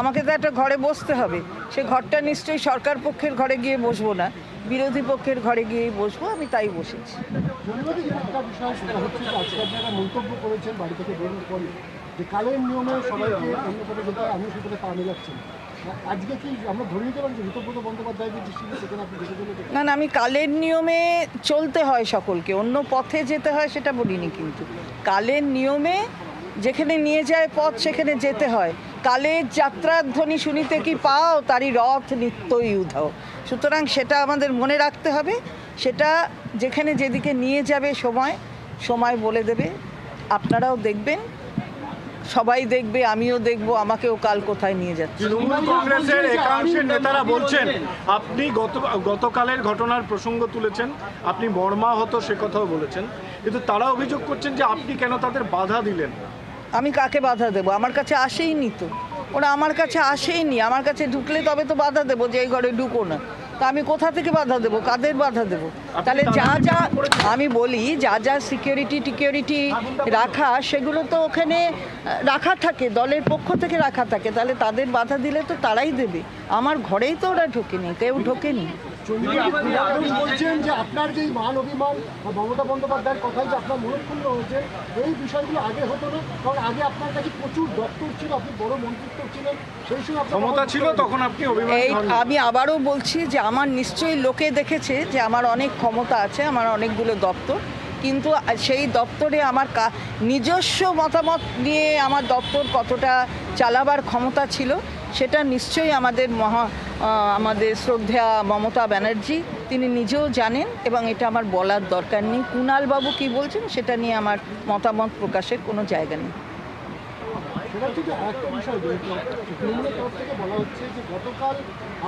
আমাকে তো একটা ঘরে বসতে হবে, সে ঘরটা নিশ্চয়ই সরকার পক্ষের ঘরে গিয়ে বসবো না, বিরোধী পক্ষের ঘরে গিয়েই বসবো। আমি তাই বসেছি। মন্তব্য করেছেন বাড়ি থেকে বেরোনোর পরে যে কালের নিয়মে সবাইকে অন্য পথে যেতে হয়, আমিও সেটাতে পা মেলাচ্ছি। আজকে কি আমরা ধরে নিতে পারি যে ঋতব্রত বন্দ্যোপাধ্যায় যে দৃষ্টিতে সেখানে আপনি দেখে চলে? না না, আমি কালের নিয়মে চলতে হয় সকলকে, অন্য পথে যেতে হয় সেটা বলিনি, কিন্তু কালের নিয়মে যেখানে নিয়ে যায় পথ সেখানে যেতে হয়। কালের যাত্রার ধ্বনি শুনিতে কি পাও, তারই রথ নিত্যই উধাও। সুতরাং সেটা আমাদের মনে রাখতে হবে, সেটা যেখানে যেদিকে নিয়ে যাবে সময় বলে দেবে। আপনারাও দেখবেন, সবাই দেখবে, আমিও দেখব, আমাকেও কাল কোথায় নিয়ে যাচ্ছে। তৃণমূল কংগ্রেসের একাংশের নেতারা বলছেন আপনি গতকালের ঘটনার প্রসঙ্গ তুলেছেন, আপনি মর্মাহত সে কথাও বলেছেন, কিন্তু তারা অভিযোগ করছেন যে আপনি কেন তাদের বাধা দিলেন। আমি কাকে বাধা দেবো? আমার কাছে আসেইনি তো, ওরা আমার কাছে আসেইনি। আমার কাছে ঢুকলে তবে তো বাধা দেবো যে এই ঘরে ঢুকো না। তা আমি কোথা থেকে বাধা দেবো? কাদের বাধা দেবো? তাহলে যা আমি বলি, যা সিকিউরিটি রাখা, সেগুলো তো ওখানে রাখা থাকে, দলের পক্ষ থেকে রাখা থাকে। তাহলে তাদের বাধা দিলে তো তারাই দেবে। আমার ঘরেই তো ওরা ঢোকেনি, কেউ ঢোকেনি। বলছেন যে আপনার যে মান অভিমান বা মমতা বন্দ্যোপাধ্যায়ের কথাই যে আপনার মনক্ষুণ্ণ হয়েছে, এই বিষয়গুলো আগে হতো না, কারণ আগে আপনার কাছে প্রচুর দপ্তর ছিল, আপনি বড় মন্ত্রিত্ব ছিলেন, সেই সময় ক্ষমতা ছিল, তখন আপনি এই আমি আবারও বলছি যে আমার নিশ্চয়ই লোকে দেখেছে যে আমার অনেক ক্ষমতা আছে, আমার অনেকগুলো দপ্তর, কিন্তু সেই দপ্তরে আমার নিজস্ব মতামত নিয়ে আমার দপ্তর কতটা চালাবার ক্ষমতা ছিল সেটা নিশ্চয়ই আমাদের শ্রদ্ধা মমতা ব্যানার্জি তিনি নিজেও জানেন, এবং এটা আমার বলার দরকার নেই। কুণালবাবু কী বলছেন সেটা নিয়ে আমার মতামত প্রকাশের কোনো জায়গা নেই। সেটা থেকে একটা বিষয় তৃণমূলের তরফ থেকে বলা হচ্ছে যে গতকাল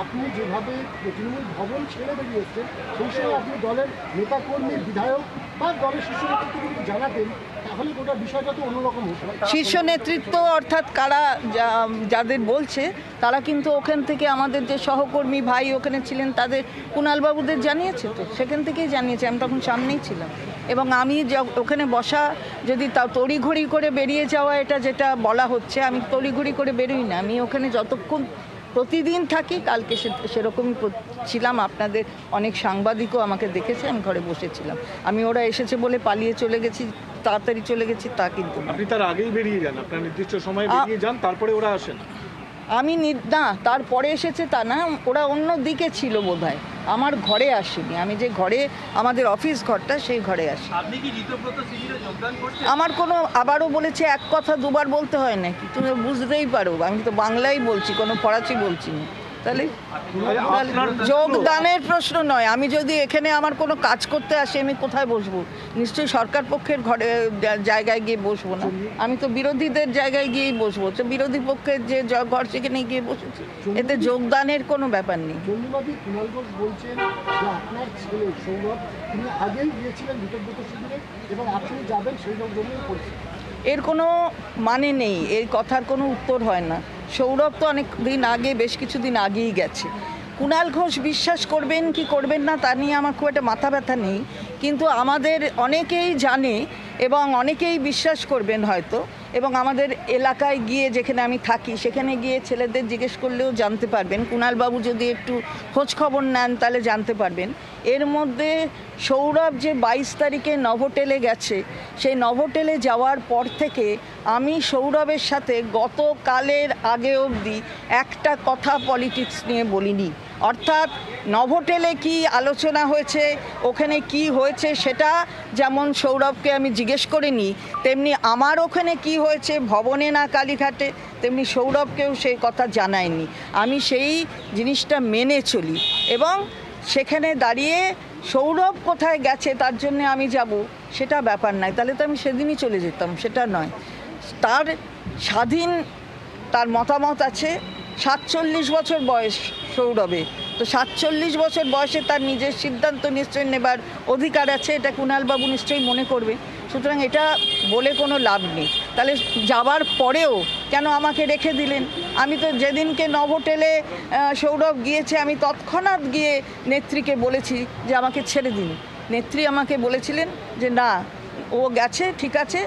আপনি যেভাবে তৃণমূল ভবন ছেড়ে বেরিয়েছেন, সেই সময় আপনি দলের নেতাকর্মী, বিধায়ক বা দলের শীর্ষ নেতৃত্বকে জানাতেন, তাহলে গোটা বিষয়টা তো অন্যরকম হতো। শীর্ষ নেতৃত্ব অর্থাৎ কারা যাদের বলছে, তারা কিন্তু ওখান থেকে আমাদের যে সহকর্মী ভাই ওখানে ছিলেন তাদের কুণালবাবুদের জানিয়েছে, তো সেখান থেকেই জানিয়েছে। আমি তখন সামনেই ছিলাম, এবং আমি ওখানে বসা, যদি তা তড়িঘড়ি করে বেরিয়ে যাওয়া এটা যেটা বলা হচ্ছে, আমি তড়িঘড়ি করে বেরোই না। আমি ওখানে যতক্ষণ প্রতিদিন থাকি, কালকে সেরকমই ছিলাম। আপনাদের অনেক সাংবাদিকও আমাকে দেখেছে, আমি ঘরে বসেছিলাম। আমি ওরা এসেছে বলে পালিয়ে চলে গেছি, তাড়াতাড়ি চলে গেছি তা কিন্তু আপনি তার আগেই বেরিয়ে যান, আপনার নির্দিষ্ট সময় বেরিয়ে যান, তারপরে ওরা আসেন। আমি না, তারপরে এসেছে তা না, ওরা অন্য দিকে ছিল বোধহয়, আমার ঘরে আসেনি। আমি যে ঘরে, আমাদের অফিস ঘরটা, সেই ঘরে আসি। আপনি কি ঋতব্রত শিবিরে যোগদান করছেন? আমার কোনো, আবারও বলেছে, এক কথা দুবার বলতে হয় নাকি? তুমি বুঝতেই পারো, আমি তো বাংলাই বলছি, কোনো ফরাসি বলছি না। তাহলে যোগদানের প্রশ্ন নয়। আমি যদি এখানে আমার কোনো কাজ করতে আসি, আমি কোথায় বসবো? নিশ্চয়ই সরকার পক্ষের ঘরে জায়গায় গিয়ে বসবো না, আমি তো বিরোধীদের জায়গায় গিয়েই বসবো। তো বিরোধী পক্ষের যে ঘর, সেখানে গিয়ে বসেছি, এতে যোগদানের কোনো ব্যাপার নেই। বলছেন যে আপনার ছেলে সৌরভ, তিনি আগেই গিয়েছিলেন ঋতব্রত শিবিরে এবং আপনি যাবেন সেই জন্যই করছেন। এর কোনো মানে নেই, এই কথার কোনো উত্তর হয় না। সৌরভ তো অনেক দিন আগে, বেশ কিছুদিন আগেই গেছে। কুণাল ঘোষ বিশ্বাস করবেন কি করবেন না তা নিয়ে আমার খুব একটা মাথা ব্যথা নেই, কিন্তু আমাদের অনেকেই জানে এবং অনেকেই বিশ্বাস করবেন হয়তো, এবং আমাদের এলাকায় গিয়ে, যেখানে আমি থাকি সেখানে গিয়ে ছেলেদের জিজ্ঞেস করলেও জানতে পারবেন। কুণালবাবু যদি একটু খোঁজ খবর নেন তাহলে জানতে পারবেন। এর মধ্যে সৌরভ যে 22 তারিখে নভোটেলে গেছে, সেই নভোটেলে যাওয়ার পর থেকে আমি সৌরভের সাথে গতকালের আগে অবধি একটা কথা পলিটিক্স নিয়ে বলিনি। অর্থাৎ নভোটেলে কি আলোচনা হয়েছে, ওখানে কি হয়েছে, সেটা যেমন সৌরভকে আমি জিজ্ঞেস করিনি, তেমনি আমার ওখানে কি হয়েছে ভবনে না কালীঘাটে, তেমনি সৌরভকেও সেই কথা জানায়নি। আমি সেই জিনিসটা মেনে চলি, এবং সেখানে দাঁড়িয়ে সৌরভ কোথায় গেছে তার জন্য আমি যাব, সেটা ব্যাপার নয়। তাহলে তো আমি সেদিনই চলে যেতাম, সেটা নয়। তার স্বাধীন, তার মতামত আছে। 47 বছর বয়স সৌরভে, তো 47 বছর বয়সে তার নিজের সিদ্ধান্ত নিশ্চয়ই নেবার অধিকার আছে, এটা কুণালবাবু নিশ্চয়ই মনে করবে। সুতরাং এটা বলে কোনো লাভ নেই। তাহলে যাবার পরেও কেন আমাকে রেখে দিলেন? আমি তো যেদিনকে নভোটেলে সৌরভ গিয়েছে, আমি তৎক্ষণাৎ গিয়ে নেত্রীকে বলেছি যে আমাকে ছেড়ে দিন। নেত্রী আমাকে বলেছিলেন যে না, ও গেছে, ঠিক আছে,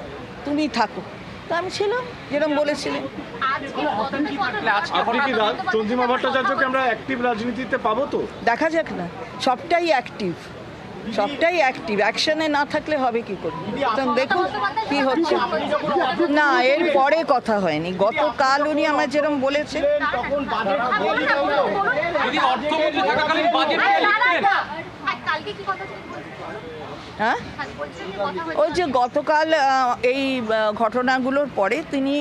তুমি থাকো। তা আমি ছিলাম যেরকম বলেছিলেন। আপনি কি চন্দ্রিমা ভট্টাচার্যকে আমরা অ্যাক্টিভ রাজনীতিতে পাবো তো? দেখা যাক না, সবটাই অ্যাক্টিভ, সবটাই অ্যাক্টিভ, অ্যাকশনে না থাকলে হবে কি করে? দেখুন কি হচ্ছে। না, এর পরে কথা হয়নি। গতকাল উনি আমার যেরকম বলেছেন, হ্যাঁ ওই যে গতকাল এই ঘটনাগুলোর পরে তিনি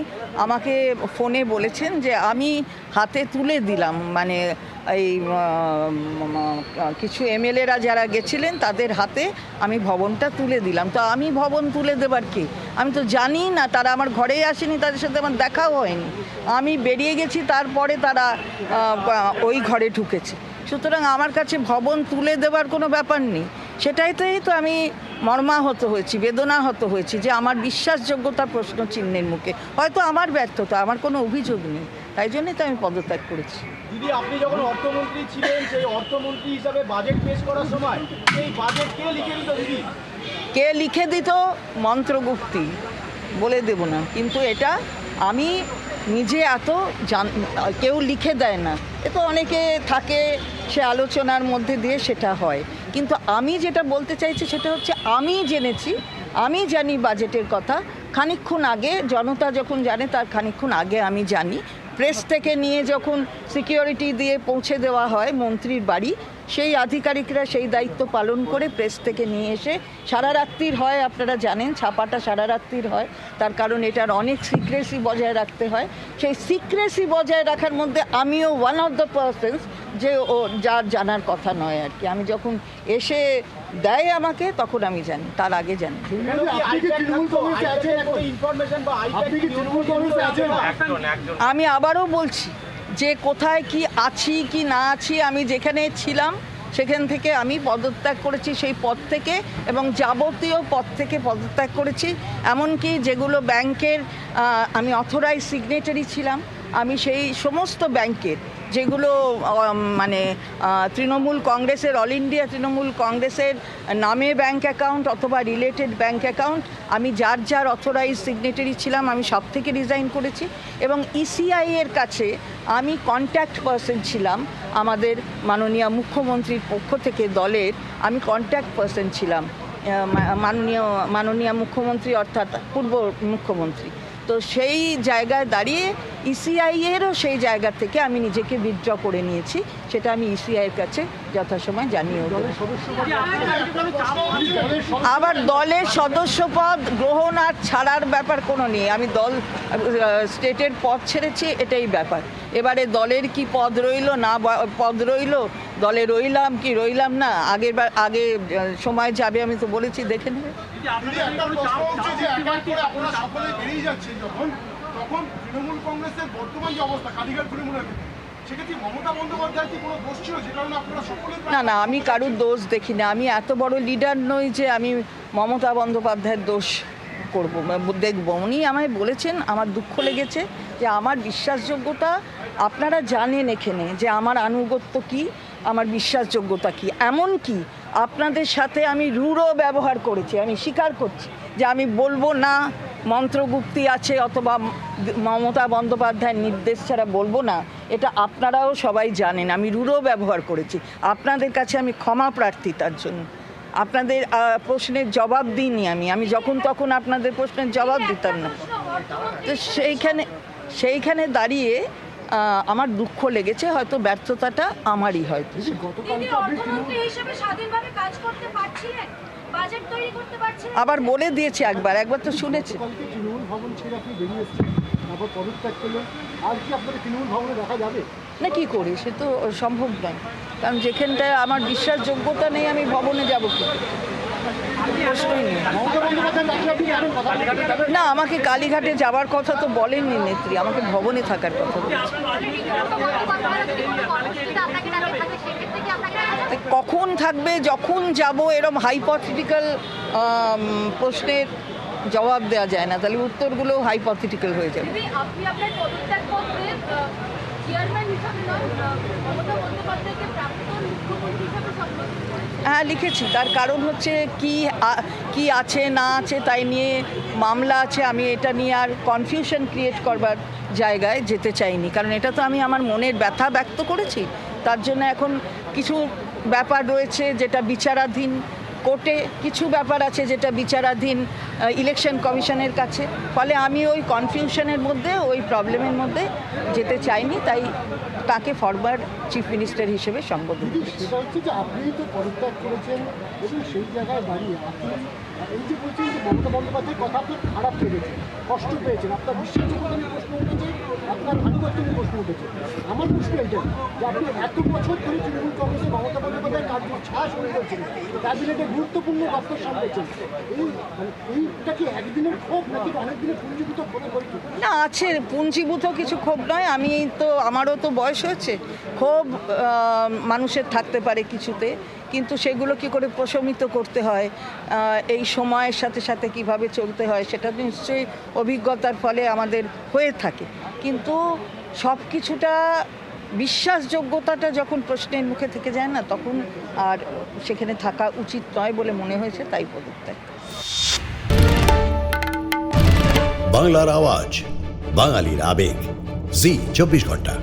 আমাকে ফোনে বলেছেন যে আমি হাতে তুলে দিলাম, মানে এই কিছু এমএলএরা যারা গেছিলেন তাদের হাতে আমি ভবনটা তুলে দিলাম। তো আমি ভবন তুলে দেবার কি? আমি তো জানি না, তারা আমার ঘরেই আসেনি, তাদের সাথে আমার দেখাও হয়নি। আমি বেরিয়ে গেছি, তারপরে তারা ওই ঘরে ঢুকেছে। সুতরাং আমার কাছে ভবন তুলে দেবার কোনো ব্যাপার নেই। সেটাইতেই তো আমি মর্মাহত হয়েছি, বেদনাহত হয়েছি যে আমার বিশ্বাসযোগ্যতা প্রশ্ন চিহ্নের মুখে। হয়তো আমার ব্যর্থতা, আমার কোনো অভিযোগ নেই, তাই জন্যই তো আমি পদত্যাগ করেছি। দিদি, আপনি যখন অর্থমন্ত্রী ছিলেন, সেই অর্থমন্ত্রী হিসাবে বাজেট পেশ করার সময় এই বাজেট কে লিখে দিত দিদি? কে লিখে দিত মন্ত্রগুপ্তি বলে দেব না, কিন্তু এটা আমি নিজে এত কেউ লিখে দেয় না, এ তো অনেকে থাকে, সে আলোচনার মধ্যে দিয়ে সেটা হয়। কিন্তু আমি যেটা বলতে চাইছি সেটা হচ্ছে আমি জেনেছি, আমি জানি বাজেটের কথা খানিকক্ষণ আগে, জনতা যখন জানে তার খানিকক্ষণ আগে আমি জানি। প্রেস থেকে নিয়ে যখন সিকিউরিটি দিয়ে পৌঁছে দেওয়া হয় মন্ত্রীর বাড়ি, সেই আধিকারিকরা সেই দায়িত্ব পালন করে প্রেস থেকে নিয়ে এসে সারা রাত্রির হয়, আপনারা জানেন ছাপাটা সারা রাত্রির হয়, তার কারণ এটার অনেক সিক্রেসি বজায় রাখতে হয়। সেই সিক্রেসি বজায় রাখার মধ্যে আমিও ওয়ান অফ দ্য পারসনস যে ও যার জানার কথা নয় আর কি। আমি যখন এসে দেয় আমাকে তখন আমি জানি, তার আগে জানি। আমি আবারও বলছি যে কোথায় কি আছি কি না আছি, আমি যেখানে ছিলাম সেখান থেকে আমি পদত্যাগ করেছি, সেই পদ থেকে, এবং যাবতীয় পদ থেকে পদত্যাগ করেছি। এমনকি যেগুলো ব্যাংকের আমি অথরাইজ সিগনেটারি ছিলাম, আমি সেই সমস্ত ব্যাংকের যেগুলো মানে তৃণমূল কংগ্রেসের, অল ইন্ডিয়া তৃণমূল কংগ্রেসের নামে ব্যাংক অ্যাকাউন্ট অথবা রিলেটেড ব্যাংক অ্যাকাউন্ট, আমি যার যার অথরাইজ সিগনেটারি ছিলাম আমি সব থেকে রিজাইন করেছি। এবং ইসিআই এর কাছে আমি কন্ট্যাক্ট পারসন ছিলাম, আমাদের মাননীয় মুখ্যমন্ত্রীর পক্ষ থেকে দলের আমি কন্ট্যাক্ট পারসন ছিলাম, মাননীয় মুখ্যমন্ত্রী অর্থাৎ পূর্ব মুখ্যমন্ত্রী। তো সেই জায়গায় দাঁড়িয়ে ইসিআই এরও সেই জায়গা থেকে আমি নিজেকে উইথড্র করে নিয়েছি, সেটা আমি ইসিআই এর কাছে যথাসময় জানিয়েও দেব। আবার দলের সদস্যপদ গ্রহণ আর ছাড়ার ব্যাপার কোনো নেই, আমি স্টেটের পদ ছেড়েছি, এটাই ব্যাপার। এবারে দলের কি পদ রইল না পদ রইল, দলে রইলাম কি রইলাম না, আগে সময় যাবে, আমি তো বলেছি দেখে নেবে। তখন তৃণমূল কংগ্রেসের বর্তমান যে অবস্থা, কালীঘাট তৃণমূলের সেক্ষেত্রে মমতা বন্দ্যোপাধ্যায় কি কোনো দোষ ছিল, যে কারণে আপনারা সকলে? না না, আমি কারুর দোষ দেখি না, আমি এত বড় লিডার নই যে আমি মমতা বন্দ্যোপাধ্যায়ের দোষ করব দেখব। উনি আমায় বলেছেন, আমার দুঃখ লেগেছে যে আমার বিশ্বাসযোগ্যতা, আপনারা জানেন এখানে যে আমার আনুগত্য কি, আমার বিশ্বাসযোগ্যতা কি, এমন কি আপনাদের সাথে আমি রূঢ় ব্যবহার করেছি, আমি স্বীকার করছি যে আমি বলবো না মন্ত্রগুপ্তি আছে অথবা মমতা বন্দ্যোপাধ্যায়ের নির্দেশ ছাড়া বলবো না, এটা আপনারাও সবাই জানেন। আমি রূঢ় ব্যবহার করেছি, আপনাদের কাছে আমি ক্ষমা প্রার্থী তার জন্য। আপনাদের প্রশ্নের জবাব দিইনি, আমি যখন তখন আপনাদের প্রশ্নের জবাব দিতাম না। তো সেইখানে দাঁড়িয়ে আমার দুঃখ লেগেছে, হয়তো ব্যর্থতাটা আমারই হয়তো। আবার বলে দিয়েছে একবার তো শুনেছে। তৃণমূল ভবন ছেড়ে আপনি বেরিয়ে এসেছেন, তারপর পদত্যাগ করলেন, আর কি আপনাদের তৃণমূল ভবনে দেখা যাবে না? কি করি, সে তো সম্ভব নয়, কারণ যেখানটায় আমার বিশ্বাসযোগ্যতা নেই আমি ভবনে যাব কি? প্রশ্নই নেই। না, আমাকে কালীঘাটে যাওয়ার কথা তো বলেননি নেত্রী, আমাকে ভবনে থাকার কথা বলছে। কখন থাকবে, যখন যাব, এরম হাইপোথেটিক্যাল প্রশ্নের জবাব দেওয়া যায় না, তাহলে উত্তরগুলো হাইপোথেটিক্যাল হয়ে যাবে। হ্যাঁ লিখেছি, তার কারণ হচ্ছে কি আছে না আছে তাই নিয়ে মামলা আছে, আমি এটা নিয়ে আর কনফিউশন ক্রিয়েট করবার জায়গায় যেতে চাইনি, কারণ এটা তো আমি আমার মনের ব্যথা ব্যক্ত করেছি। তার জন্য এখন কিছু ব্যাপার রয়েছে যেটা বিচারাধীন কোর্টে, কিছু ব্যাপার আছে যেটা বিচারাধীন ইলেকশন কমিশনের কাছে। ফলে আমি ওই কনফিউশনের মধ্যে, ওই প্রবলেমের মধ্যে যেতে চাইনি, তাই তাকে ফরওয়ার্ড চিফ মিনিস্টার হিসেবে সম্বোধন দিদি, করেছি। সেটা হচ্ছে যে আপনি তো পদত্যাগ করেছেন এবং সেই জায়গায় দাঁড়িয়ে আপনি এই যে বলছেন যে মমতা বন্দ্যোপাধ্যায়ের কথা আপনার খারাপ লেগেছে, কষ্ট পেয়েছেন, আপনার বিশ্বাসযোগ্যতা নিয়ে প্রশ্ন উঠেছে, আপনার আনুগত্য নিয়ে প্রশ্ন উঠেছে। আমার প্রশ্ন এটাই যে আপনি এত বছর ধরে তৃণমূল কংগ্রেসে মমতা বন্দ্যোপাধ্যায়ের কার্য ছাড় শুরু করেছেন, ক্যাবিনেটে গুরুত্বপূর্ণ দপ্তর সামলেছেন, এইটা কি একদিনের ক্ষোভ নাকি অনেক দিনের পুঞ্জীভূত ক্ষোভে পরিচিত? না, আছে পুঞ্জীভূত কিছু ক্ষোভ নয়। আমারও তো বয়স হয়েছে, ক্ষোভ মানুষের থাকতে পারে কিছুতে, কিন্তু সেগুলো কি করে প্রশমিত করতে হয়, এই সময়ের সাথে সাথে কিভাবে চলতে হয়, সেটা তো নিশ্চয়ই অভিজ্ঞতার ফলে আমাদের হয়ে থাকে। কিন্তু সব কিছুটা বিশ্বাসযোগ্যতাটা যখন প্রশ্নের মুখে থেকে যায় না, তখন আর সেখানে থাকা উচিত নয় বলে মনে হয়েছে, তাই পদত্যাগ। বাংলার আওয়াজ, বাঙালির আবেগ, জি 24 ঘন্টা।